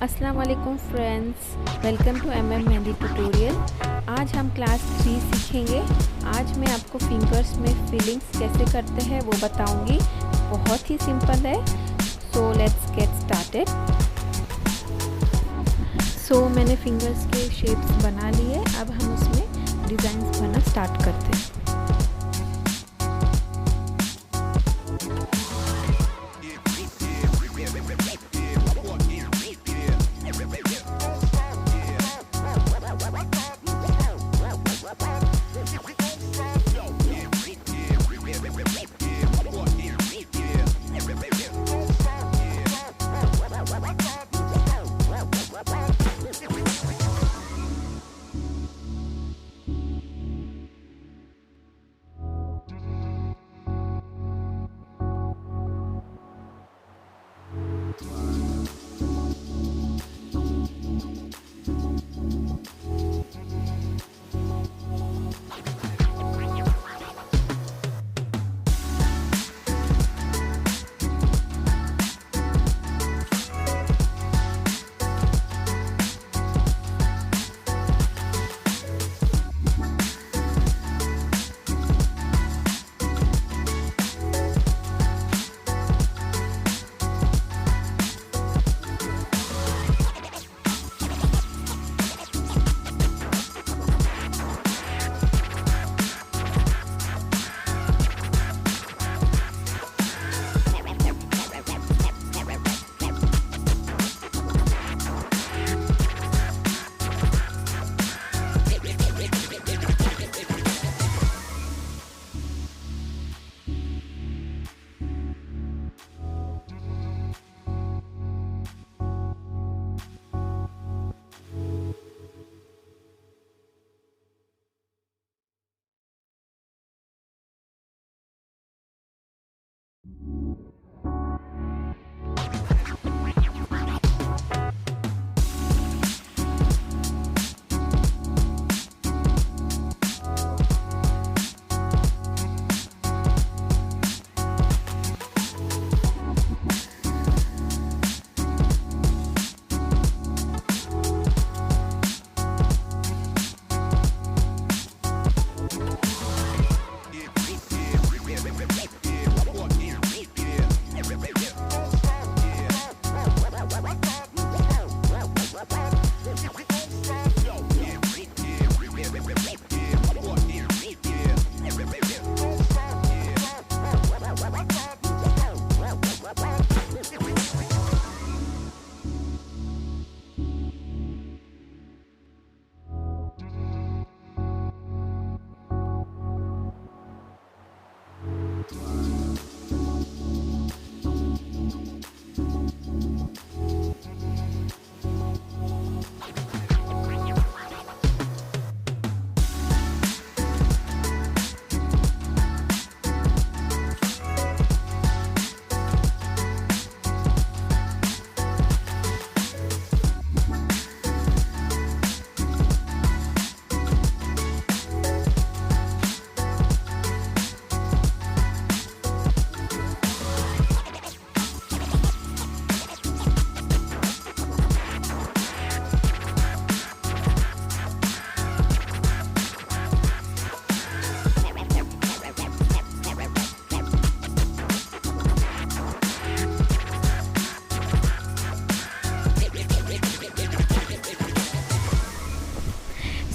अस्सलाम वालेकुम friends, welcome to mehndi tutorial. आज हम क्लास 3 सीखेंगे। आज मैं आपको फिंगर्स में फीलिंग्स कैसे करते हैं वो बताऊंगी। बहुत ही सिंपल है। So let's get started. So मैंने फिंगर्स के शेप्स बना लिए। अब हम उसमें डिज़ाइंस बनाना स्टार्ट करते हैं।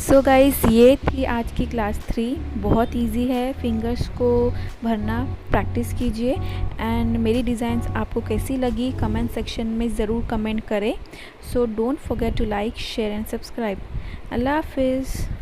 सो गाइस, ये थी आज की क्लास 3। बहुत इजी है फिंगर्स को भरना। प्रैक्टिस कीजिए। एंड मेरी डिज़ाइंस आपको कैसी लगी कमेंट सेक्शन में ज़रूर कमेंट करें। So don't forget to like, share and subscribe. अल्लाह हाफिज़।